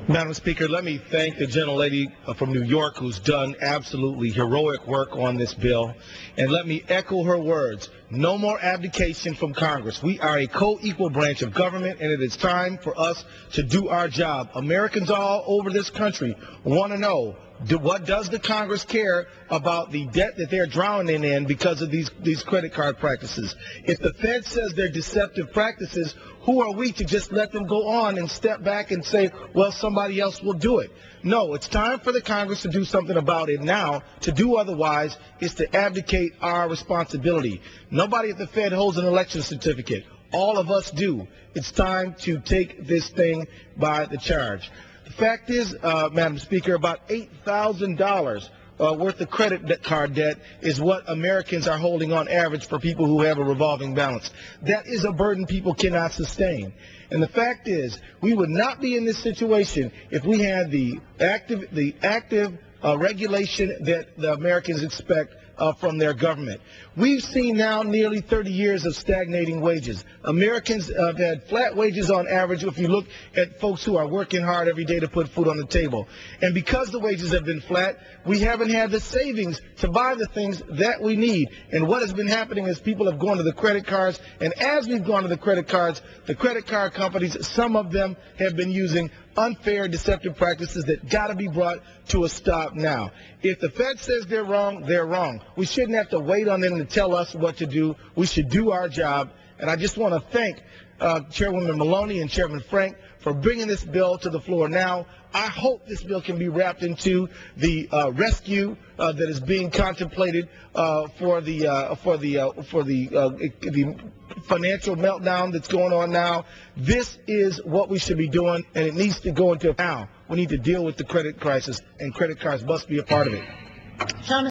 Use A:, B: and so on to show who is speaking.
A: Madam Speaker, let me thank the gentlelady from New York who's done absolutely heroic work on this bill. And let me echo her words. No more abdication from Congress. We are a co-equal branch of government, and it is time for us to do our job. Americans all over this country want to know, what does the Congress care about the debt that they're drowning in because of these credit card practices? If the Fed says they're deceptive practices, who are we to just let them go on and step back and say, well, somebody else will do it? No, it's time for the Congress to do something about it now. To do otherwise is to abdicate our responsibility. Nobody at the Fed holds an election certificate. All of us do. It's time to take this thing by the charge. The fact is, Madam Speaker, about $8,000 worth of credit card debt is what Americans are holding on average for people who have a revolving balance. That is a burden people cannot sustain. And the fact is, we would not be in this situation if we had the active regulation that the Americans expect from their government. We've seen now nearly 30 years of stagnating wages. Americans have had flat wages on average if you look at folks who are working hard every day to put food on the table. And because the wages have been flat, we haven't had the savings to buy the things that we need. And what has been happening is people have gone to the credit cards, and as we've gone to the credit card companies, some of them have been using unfair, deceptive practices that got to be brought to a stop now. If the Fed says they're wrong, they're wrong. We shouldn't have to wait on them to tell us what to do. We should do our job. And I just want to thank Chairwoman Maloney and Chairman Frank for bringing this bill to the floor now. I hope this bill can be wrapped into the rescue that is being contemplated for the financial meltdown that's going on now. This is what we should be doing, and it needs to go into now. We need to deal with the credit crisis, and credit cards must be a part of it.